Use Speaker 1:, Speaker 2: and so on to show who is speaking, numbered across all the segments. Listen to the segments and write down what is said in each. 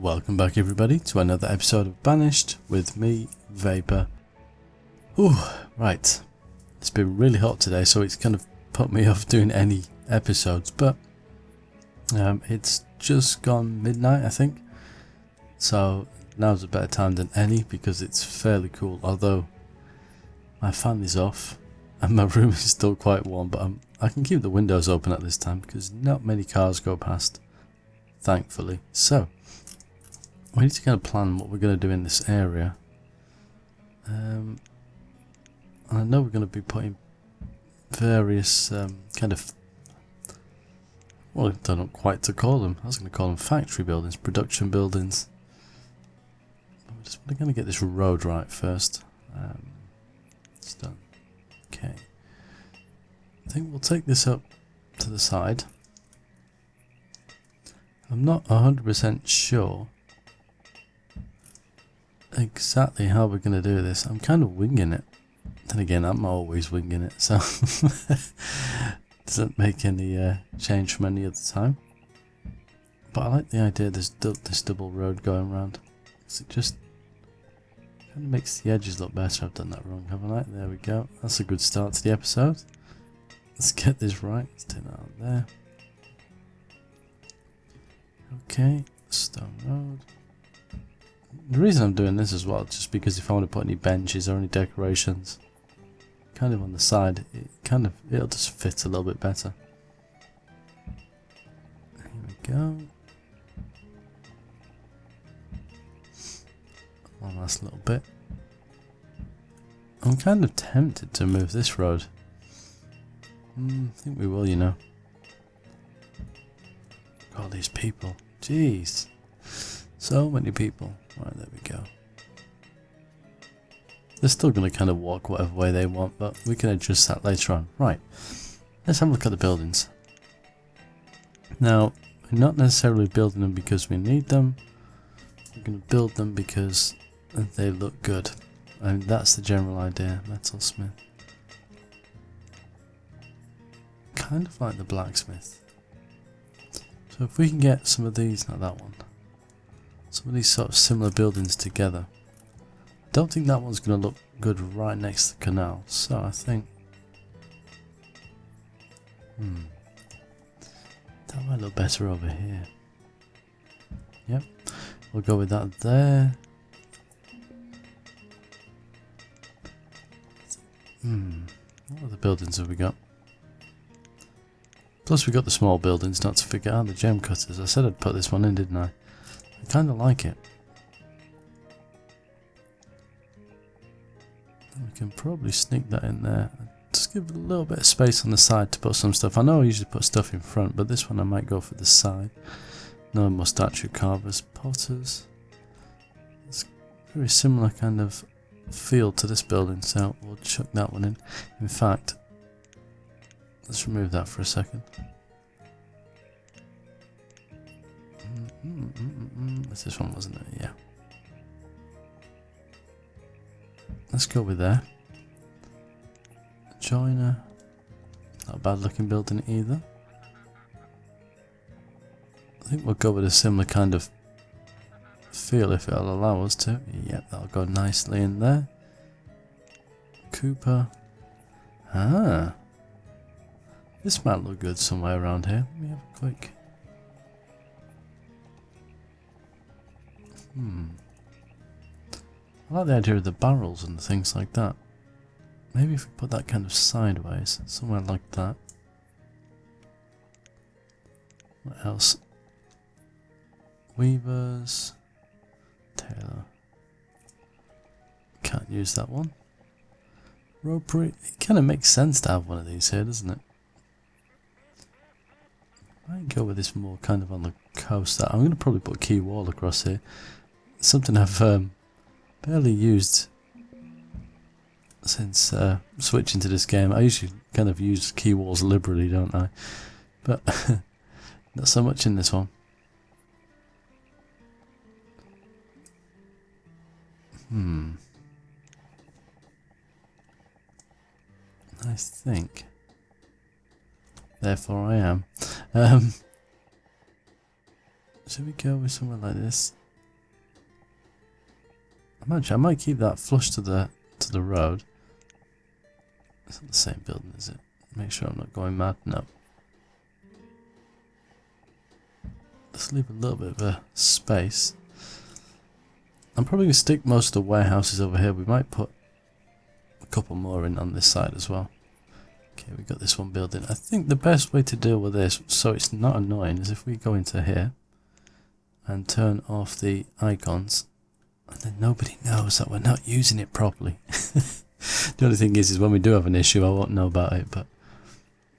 Speaker 1: Welcome back everybody to another episode of Banished with me, Vapor. Ooh, right. It's been really hot today, so it's kind of put me off doing any episodes, but it's just gone midnight, I think. So now's a better time than any because it's fairly cool, although my fan is off and my room is still quite warm, but I can keep the windows open at this time because not many cars go past, thankfully. So we need to kind of plan what we're going to do in this area. And I know we're going to be putting various kind of, well, I don't know quite to call them. I was going to call them factory buildings, production buildings. We're going to get this road right first. It's done. Okay. I think we'll take this up to the side. I'm not 100% sure exactly how we're going to do this. I'm kind of winging it. Then again, I'm always winging it, so doesn't make any change from any other time. But I like the idea there's this double road going around. It just kind of makes the edges look better. I've done that wrong, haven't I? There we go. That's a good start to the episode. Let's get this right. Let's take that out there. Okay, stone road. The reason I'm doing this as well, just because if I want to put any benches or any decorations kind of on the side, it'll just fit a little bit better. Here we go. One last little bit. I'm kind of tempted to move this road. I think we will, you know. All these people. Jeez. So many people. Right, there we go. They're still going to kind of walk whatever way they want, but we can adjust that later on. Right, let's have a look at the buildings. Now, we're not necessarily building them because we need them. We're going to build them because they look good. And that's the general idea. Metalsmith. Kind of like the blacksmith. So if we can get some of these, not that one. Some of these sort of similar buildings together. I don't think that one's going to look good right next to the canal, so I think that might look better over here. Yep, we'll go with that there. What other buildings have we got? Plus we got the small buildings, not to forget, the gem cutters. I said I'd put this one in, didn't I? I kind of like it. We can probably sneak that in there. Just give it a little bit of space on the side to put some stuff. I know I usually put stuff in front, but this one I might go for the side. No more statue carvers, potters. It's a very similar kind of feel to this building, so we'll chuck that one in. In fact, let's remove that for a second. It's this one, wasn't it? Yeah. Let's go with there. Joiner. Not a bad looking building either. I think we'll go with a similar kind of feel if it'll allow us to. Yep, that'll go nicely in there. Cooper. Ah. This might look good somewhere around here. Let me have a quick. I like the idea of the barrels and things like that. Maybe if we put that kind of sideways, somewhere like that. What else? Weavers. Tailor. Can't use that one. Ropery. It kind of makes sense to have one of these here, doesn't it? I might go with this more kind of on the coast. I'm going to probably put quay wall across here. Something I've barely used since switching to this game. I usually kind of use quay walls liberally, don't I? But not so much in this one. I think therefore I am. Should we go with somewhere like this? I might keep that flush to the road. It's not the same building, is it? Make sure I'm not going mad. No. Let's leave a little bit of a space. I'm probably going to stick most of the warehouses over here. We might put a couple more in on this side as well. Okay, we got this one building. I think the best way to deal with this, so it's not annoying, is if we go into here and turn off the icons, and then nobody knows that we're not using it properly. The only thing is when we do have an issue, I won't know about it, but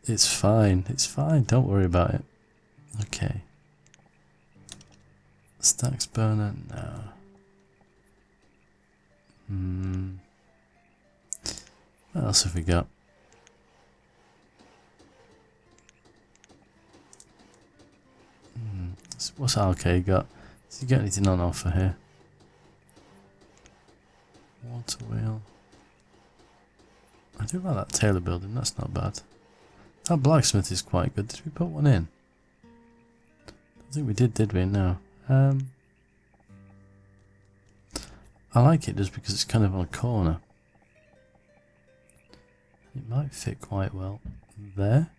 Speaker 1: it's fine. It's fine. Don't worry about it. Okay. Stacks burner? No. What else have we got? What's Arcade got? Does he get anything on offer here? Water wheel. I do like that tailor building, that's not bad. That blacksmith is quite good. Did we put one in? I think we did we? No. I like it just because it's kind of on a corner. It might fit quite well there.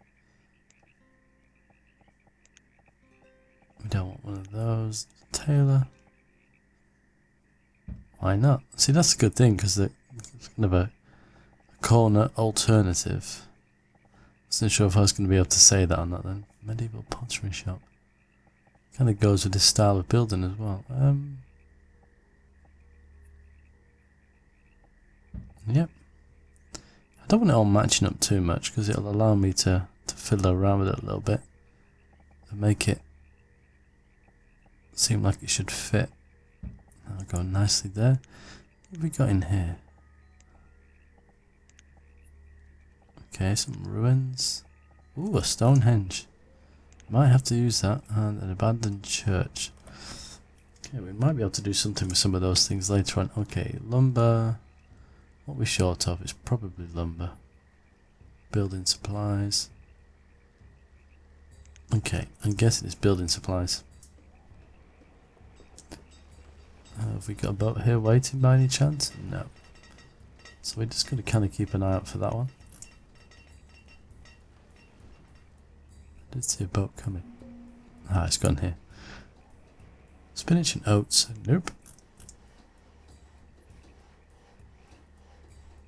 Speaker 1: We don't want one of those. Tailor. Why not? See, that's a good thing because it's kind of a corner alternative. Wasn't sure if I was going to be able to say that or not then. Medieval pottery shop. Kind of goes with this style of building as well. Yep. I don't want it all matching up too much because it'll allow me to fiddle around with it a little bit and make it seem like it should fit. That'll go nicely there. What have we got in here? Okay, some ruins. Ooh, a Stonehenge. Might have to use that, and an abandoned church. Okay, we might be able to do something with some of those things later on. Okay, lumber. What we're short of is probably lumber. Building supplies. Okay, I'm guessing it's building supplies. Have we got a boat here waiting by any chance? No. So we're just going to kind of keep an eye out for that one. I did see a boat coming. Ah, it's gone here. Spinach and oats. Nope.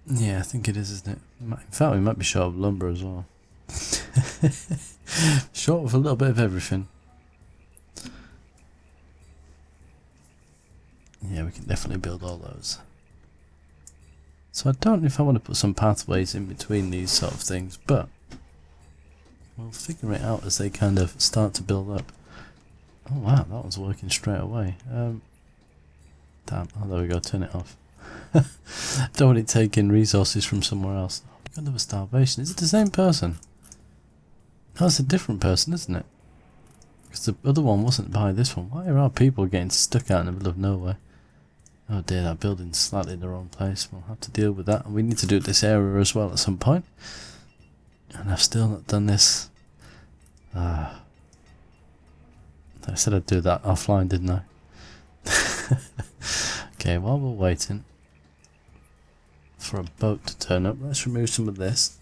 Speaker 1: Yeah, I think it is, isn't it? In fact, we might be short of lumber as well. Short of a little bit of everything. Yeah, we can definitely build all those. So I don't know if I want to put some pathways in between these sort of things, but we'll figure it out as they kind of start to build up. Oh wow, that one's working straight away. Damn, oh there we go, turn it off. Don't want it taking resources from somewhere else. Oh, we've got another starvation. Is it the same person? No, it's a different person, isn't it? Because the other one wasn't by this one. Why are our people getting stuck out in the middle of nowhere? Oh dear, that building's slightly in the wrong place. We'll have to deal with that. And we need to do this area as well at some point. And I've still not done this. I said I'd do that offline, didn't I? Okay, while we're waiting for a boat to turn up, let's remove some of this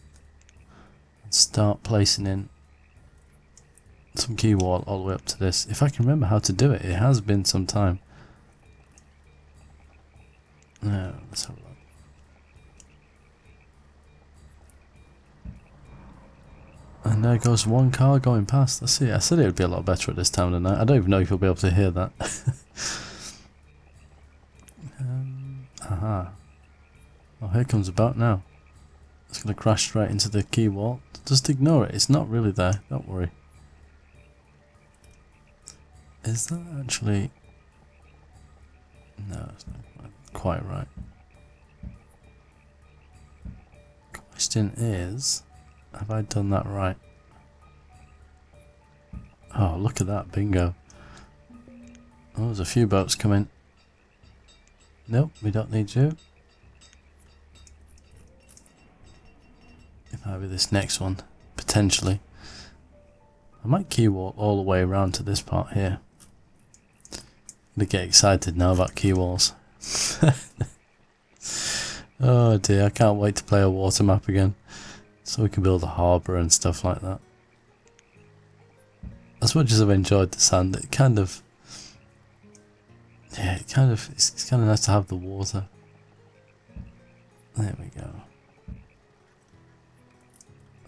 Speaker 1: and start placing in some quay wall all the way up to this. If I can remember how to do it, it has been some time. No, let's have a look. And there goes one car going past. Let's see. I said it would be a lot better at this time of the night. I don't even know if you'll be able to hear that. Aha. Oh, here comes a boat now. It's going to crash straight into the quay wall. Just ignore it. It's not really there. Don't worry. Is that actually... No, it's not quite right. Question is, have I done that right? Oh, look at that. Bingo. Oh, there's a few boats coming. Nope, we don't need you. It might be this next one, potentially. I might quay wall all the way around to this part here. I'm gonna get excited now about quay walls. Oh dear, I can't wait to play a water map again. So we can build a harbour and stuff like that. As much as I've enjoyed the sand, it kind of... Yeah, it's kind of nice to have the water. There we go.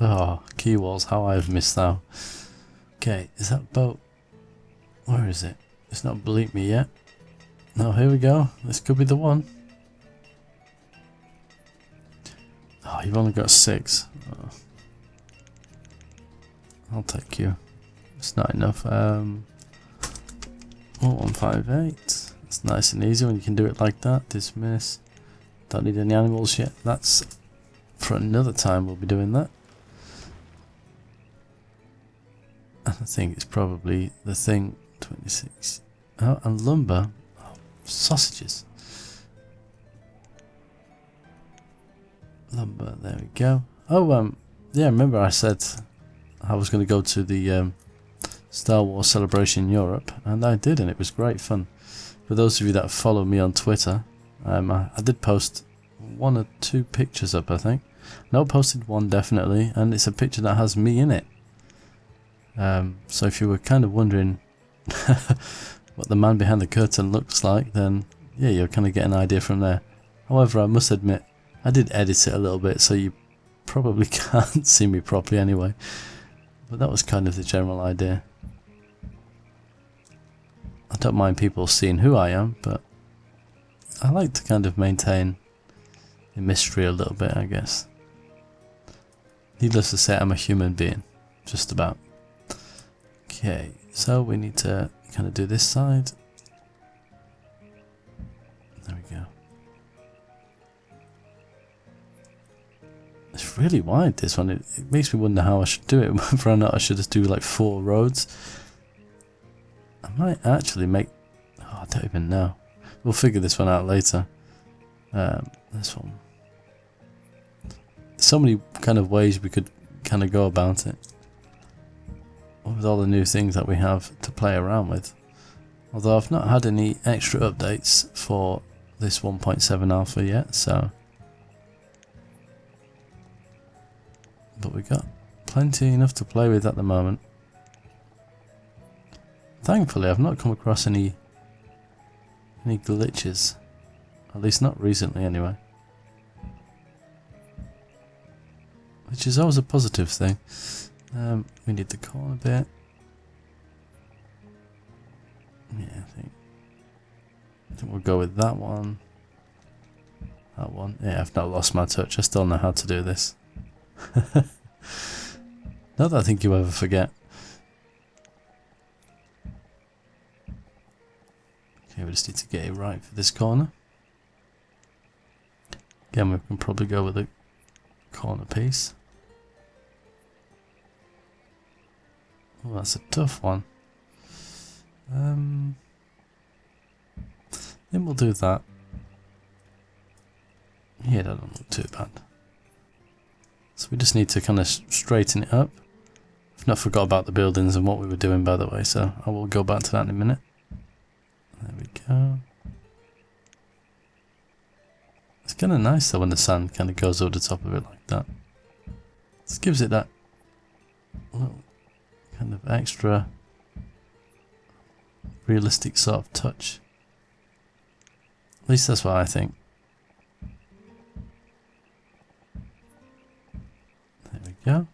Speaker 1: Oh, quay walls, how I've missed that. Okay, is that boat... Where is it? It's not bleeped me yet. No, here we go. This could be the one. Oh, you've only got 6. Oh. I'll take you. It's not enough. 158. It's nice and easy when you can do it like that. Dismiss. Don't need any animals yet. That's for another time we'll be doing that. And I think it's probably the thing. 26. Oh, and lumber. Oh, sausages. Lumber, there we go. Oh, yeah, remember I said I was going to go to the Star Wars celebration in Europe, and I did, and it was great fun. For those of you that follow me on Twitter, I did post 1 or 2 pictures up, I think. No, I posted one definitely, and it's a picture that has me in it. So if you were kind of wondering what the man behind the curtain looks like, then yeah, you'll kind of get an idea from there. However, I must admit, I did edit it a little bit, so you probably can't see me properly anyway. But that was kind of the general idea. I don't mind people seeing who I am, but I like to kind of maintain the mystery a little bit, I guess. Needless to say, I'm a human being, just about. Okay, so we need to kind of do this side. There we go. It's really wide, this one. It makes me wonder how I should do it. Whether or not I should just do like 4 roads. I might actually make... Oh, I don't even know. We'll figure this one out later. This one. There's so many kind of ways we could kind of go about it. With all the new things that we have to play around with. Although I've not had any extra updates for this 1.7 alpha yet, so... But we got plenty enough to play with at the moment. Thankfully, I've not come across any glitches. At least not recently, anyway. Which is always a positive thing. We need the corner bit. Yeah, I think we'll go with that one. That one. Yeah, I've not lost my touch. I still know how to do this. Not that I think you ever forget. Okay, we just need to get it right for this corner. Again, we can probably go with a corner piece. Oh, that's a tough one. Then we'll do that. Yeah, that doesn't look too bad. So we just need to kind of straighten it up. I've not forgot about the buildings and what we were doing, by the way, so I will go back to that in a minute. There we go. It's kind of nice though when the sand kind of goes over the top of it like that. This gives it that little kind of extra realistic sort of touch. At least that's what I think. There we go.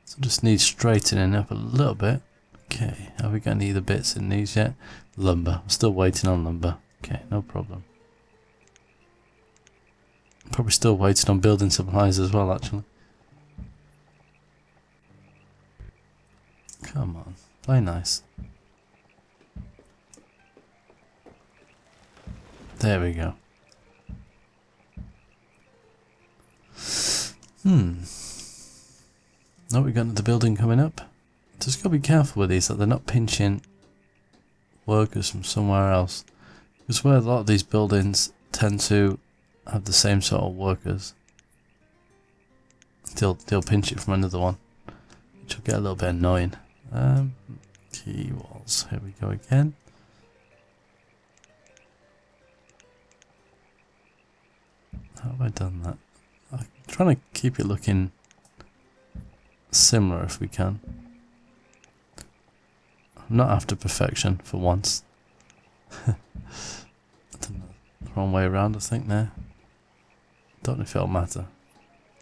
Speaker 1: So just need straightening up a little bit. Okay, have we got any other bits in these yet? Lumber. I'm still waiting on lumber. Okay, no problem. Probably still waiting on building supplies as well, actually. Come on, play nice. There we go. Now we got another building coming up. Just gotta be careful with these that they're not pinching workers from somewhere else. Because where a lot of these buildings tend to have the same sort of workers, they'll pinch it from another one, which will get a little bit annoying. Key walls. Here we go again. How have I done that? I'm trying to keep it looking similar if we can. I'm not after perfection for once. I don't know. Wrong way around, I think there. Don't know if it'll matter.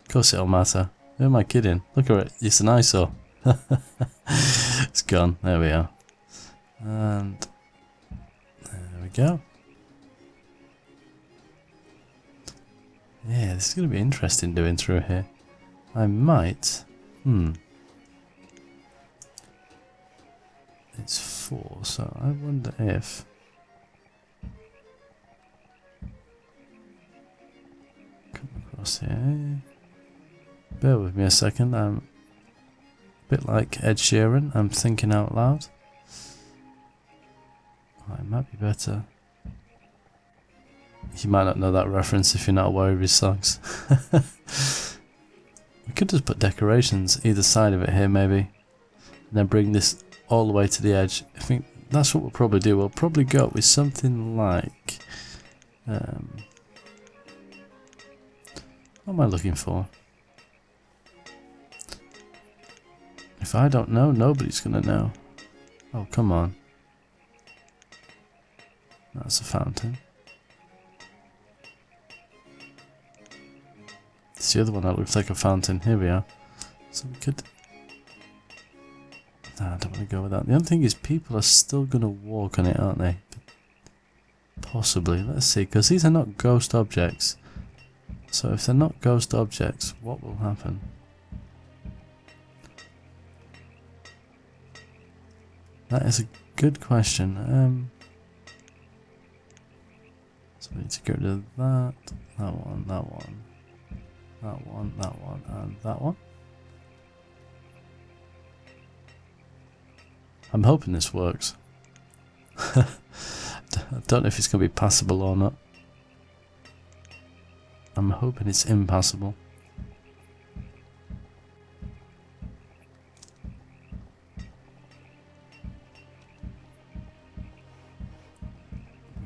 Speaker 1: Of course it'll matter. Who am I kidding? Look at it. It's an eyesore. It's gone. There we are. And there we go. Yeah, this is going to be interesting doing through here. I might... It's 4, so I wonder if... Come across here. Bear with me a second, I'm a bit like Ed Sheeran, I'm thinking out loud. Oh, it might be better. You might not know that reference if you're not aware of his songs. We could just put decorations either side of it here maybe. And then bring this all the way to the edge. I think that's what we'll probably do. We'll probably go with something like... what am I looking for? If I don't know, nobody's gonna know. Oh, come on. That's a fountain. It's the other one that looks like a fountain. Here we are. So we could... Nah, I don't want to go with that. The only thing is people are still gonna walk on it, aren't they? Possibly. Let's see, because these are not ghost objects. So if they're not ghost objects, what will happen? That is a good question. So we need to get rid of that, that one, that one, that one, that one, and that one. I'm hoping this works. I don't know if it's going to be passable or not. I'm hoping it's impassable.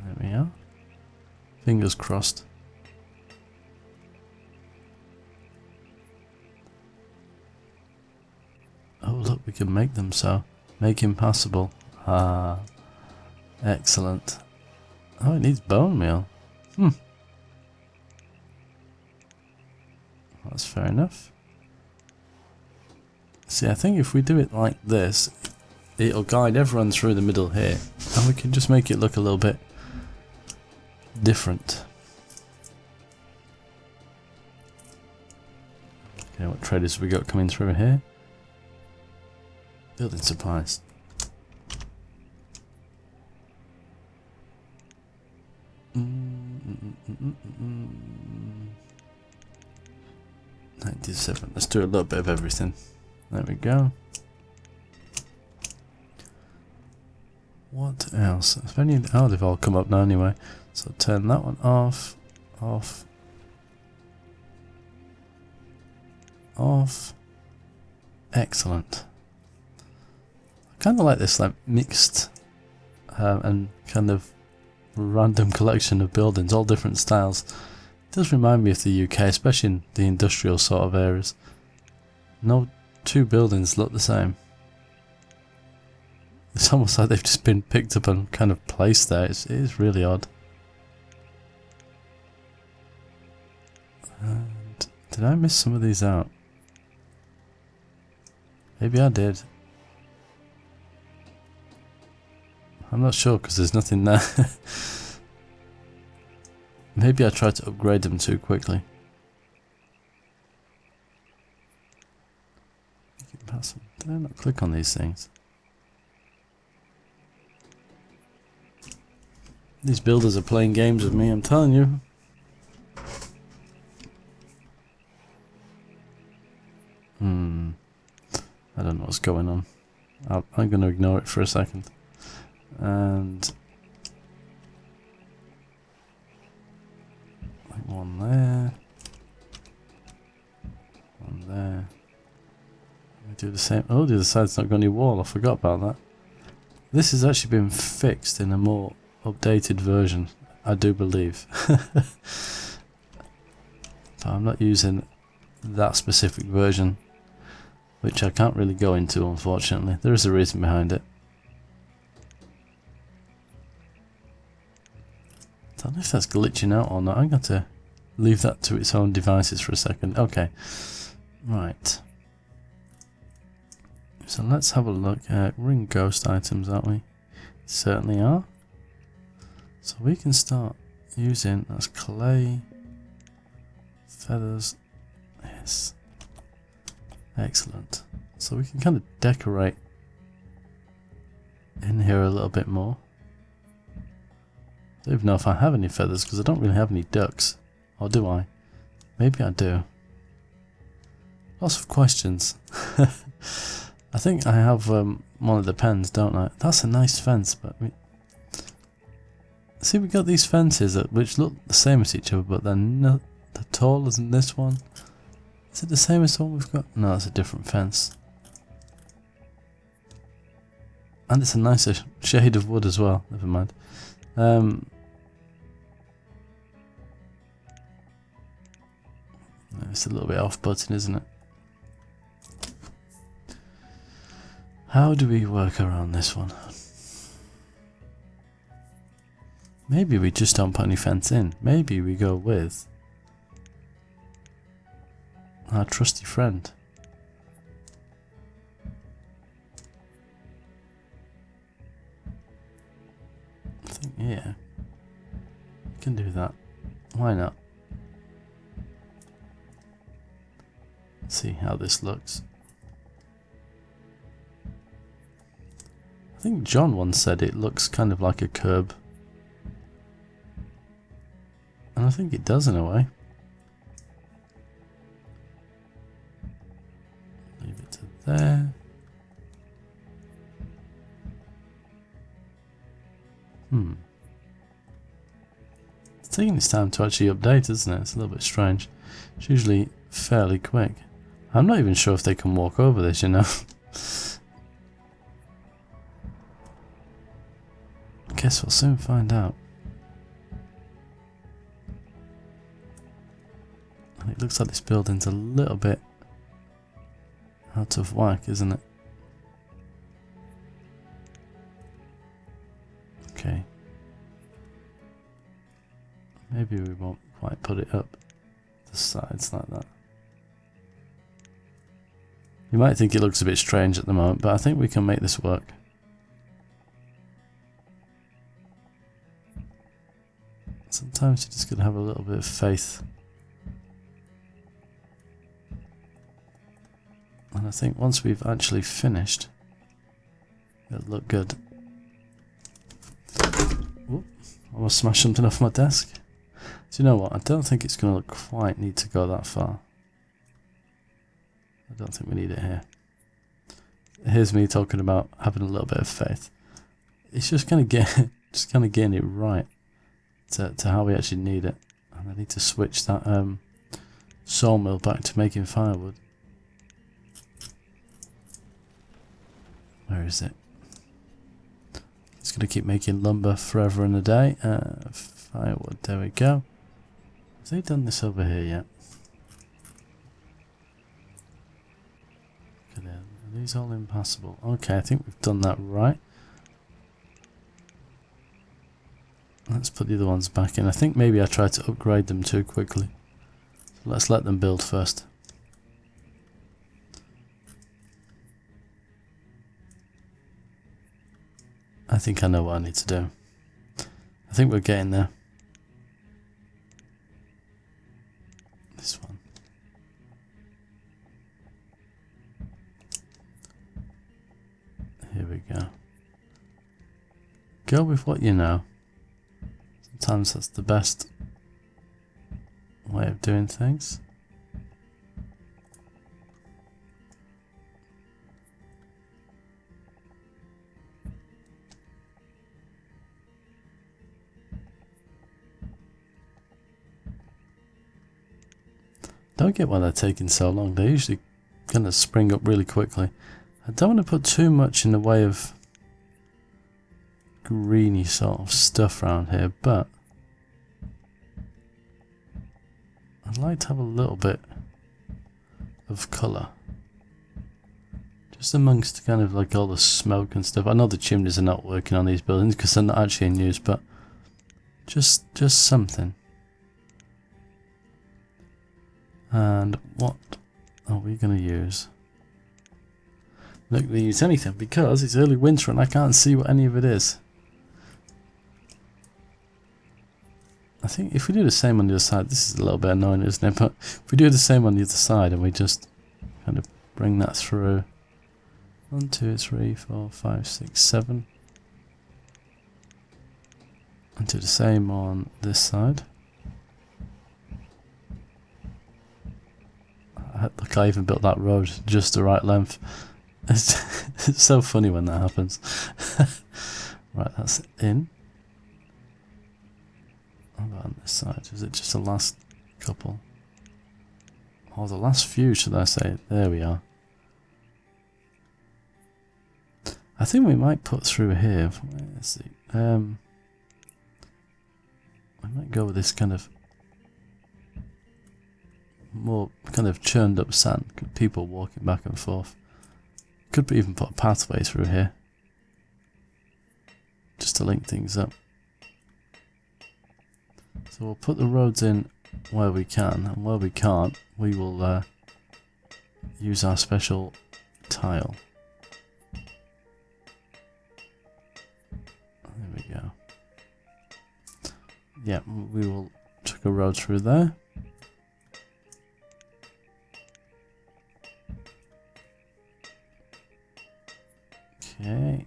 Speaker 1: There we are. Fingers crossed. Oh look, we can make them so. Make impassable. Ah. Excellent. Oh, it needs bone meal. That's fair enough. See, I think if we do it like this, it'll guide everyone through the middle here. And we can just make it look a little bit different. Okay, what traders have we got coming through here? Building supplies. $97. Let's do a little bit of everything. There we go. What else? Oh, they've all come up now anyway. So turn that one off, off, off. Excellent. I kind of like this like mixed and kind of random collection of buildings, all different styles. It does remind me of the UK, especially in the industrial sort of areas. No two buildings look the same. It's almost like they've just been picked up and kind of placed there. It is really odd. And did I miss some of these out? Maybe I did. I'm not sure because there's nothing there. Maybe I tried to upgrade them too quickly. Did I not click on these things? These builders are playing games with me, I'm telling you. I don't know what's going on. I'm going to ignore it for a second. And like one there, one there. We do the same. Oh, the other side's not got any wall. I forgot about that. This has actually been fixed in a more updated version, I do believe. but I'm not using that specific version, which I can't really go into, unfortunately. There is a reason behind it. I don't know if that's glitching out or not. I'm going to leave that to its own devices for a second. Okay, right. So let's have a look at ring ghost items, aren't we? Certainly are. So we can start using, that's clay, feathers, yes, excellent. So we can kind of decorate in here a little bit more. I don't even know if I have any feathers because I don't really have any ducks, or do I? Maybe I do. Lots of questions. I think I have one of the pens, don't I? That's a nice fence, but see, we got these fences which look the same as each other, but they're not taller than this one. Is it the same as the one we've got? No, it's a different fence. And it's a nicer shade of wood as well. Never mind. It's a little bit off-putting, isn't it? How do we work around this one? Maybe we just don't put any fence in. Maybe we go with our trusty friend. I think, yeah, we can do that. Why not? Let's see how this looks. I think John once said it looks kind of like a curb. And I think it does in a way. Leave it to there. It's taking its time to actually update, isn't it? It's a little bit strange. It's usually fairly quick. I'm not even sure if they can walk over this, you know. Guess we'll soon find out. And it looks like this building's a little bit out of whack, isn't it? Okay. Maybe we won't quite put it up the sides like that. You might think it looks a bit strange at the moment, but I think we can make this work. Sometimes you just gotta have a little bit of faith. And I think once we've actually finished, it'll look good. Whoop, almost smashed something off my desk. Do you know what? I don't think it's gonna quite need to go that far. I don't think we need it here. Here's me talking about having a little bit of faith. It's just kind of getting it right to how we actually need it. And I need to switch that sawmill back to making firewood. Where is it? It's going to keep making lumber forever and a day. Firewood, there we go. Have they done this over here yet? Look at it. Are these all impassable? Okay, I think we've done that right. Let's put the other ones back in. I think maybe I tried to upgrade them too quickly. So let's let them build first. I think I know what I need to do. I think we're getting there. This one. Here we go. Go with what you know. Sometimes that's the best way of doing things. Don't get why they're taking so long. They usually kind of spring up really quickly. I don't want to put too much in the way of greeny sort of stuff around here, but I'd like to have a little bit of colour. Just amongst kind of like all the smoke and stuff. I know the chimneys are not working on these buildings because they're not actually in use, but just something. And what are we going to use? Not going to use anything because it's early winter and I can't see what any of it is. I think if we do the same on the other side, this is a little bit annoying, isn't it? But if we do the same on the other side and we just kind of bring that through. 1, 2, 3, 4, 5, 6, 7. And do the same on this side. Look, I even built that road just the right length. It's so funny when that happens. Right, that's in. How about on this side? Is it just the last couple? Or the last few, should I say? There we are. I think we might put through here. Let's see. I might go with this kind of more kind of churned up sand. People walking back and forth. Could even put a pathway through here, just to link things up. So we'll put the roads in where we can, and where we can't, we will use our special tile. There we go. Yeah, we will chuck a road through there. Okay.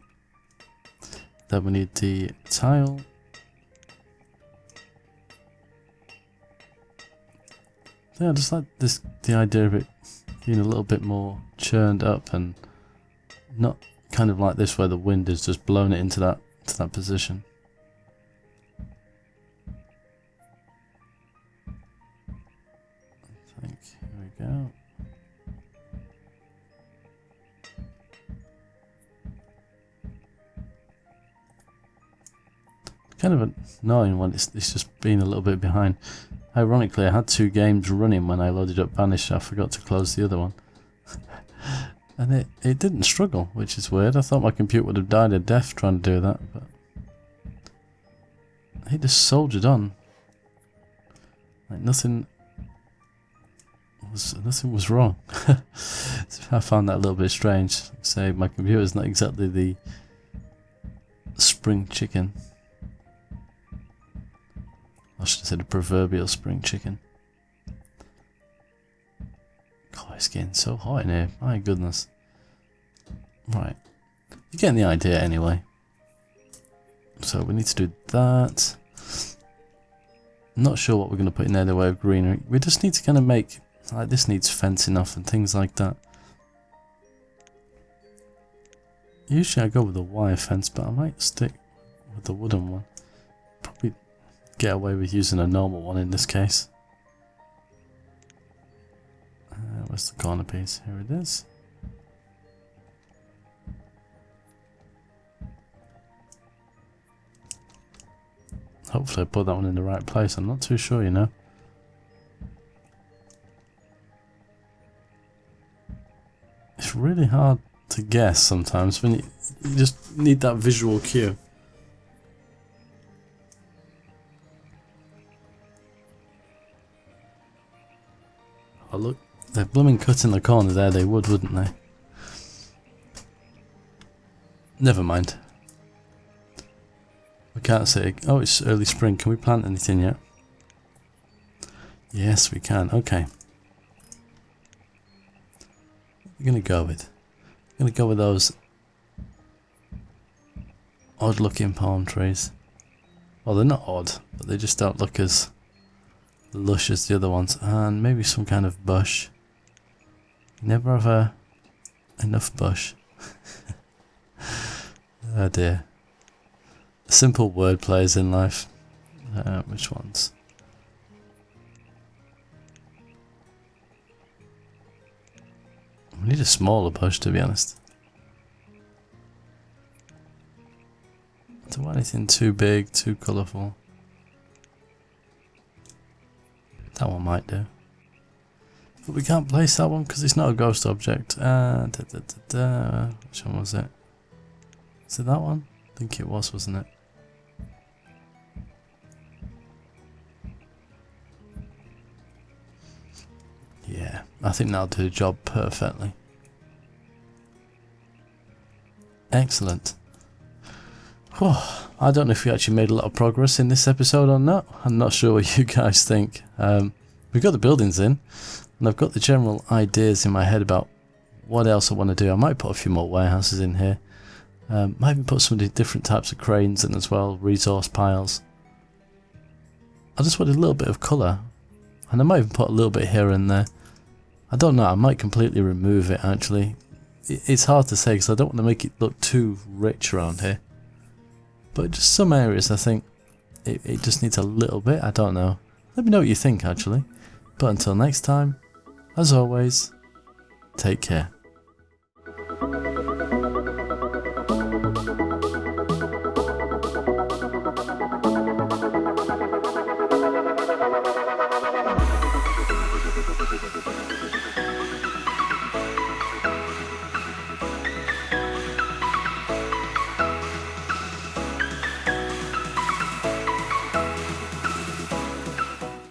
Speaker 1: Then we need the tile. Yeah, I just like this, the idea of it being a little bit more churned up and not kind of like this where the wind has just blown it into that position. I think, here we go. Kind of annoying when it's just being a little bit behind. Ironically, I had 2 games running when I loaded up Banished. I forgot to close the other one. And it didn't struggle, which is weird. I thought my computer would have died a death trying to do that, but he just soldiered on. Like nothing was wrong. So I found that a little bit strange. Say my computer is not exactly the spring chicken. I should have said a proverbial spring chicken. God, it's getting so hot in here. My goodness. Right. You're getting the idea anyway. So we need to do that. I'm not sure what we're going to put in there in the way of greenery. We just need to kind of make... Like this needs fencing off and things like that. Usually I go with a wire fence, but I might stick with the wooden one. Probably get away with using a normal one in this case. Where's the corner piece? Here it is. Hopefully I put that one in the right place. I'm not too sure, you know. It's really hard to guess sometimes when you just need that visual cue. Oh look, they're blooming cutting the corner there, they would, wouldn't they? Never mind. We can't say, oh it's early spring, can we plant anything yet? Yes we can, okay. We're gonna go with. I'm gonna go with those odd looking palm trees. Well they're not odd, but they just don't look as lush as the other ones, and maybe some kind of bush. Never have enough bush. Oh dear. Simple word plays in life. Which ones? We need a smaller bush, to be honest. I don't want anything too big, too colourful. That one might do. But we can't place that one because it's not a ghost object. Which one was it? Is it that one? I think it was, wasn't it? Yeah, I think that'll do the job perfectly. Excellent. Oh, I don't know if we actually made a lot of progress in this episode or not. I'm not sure what you guys think. We've got the buildings in, and I've got the general ideas in my head about what else I want to do. I might put a few more warehouses in here. Might even put some of the different types of cranes in as well, resource piles. I just wanted a little bit of colour, and I might even put a little bit here and there. I don't know, I might completely remove it actually. It's hard to say because I don't want to make it look too rich around here. But just some areas I think it just needs a little bit, I don't know. Let me know what you think actually. But until next time, as always, take care.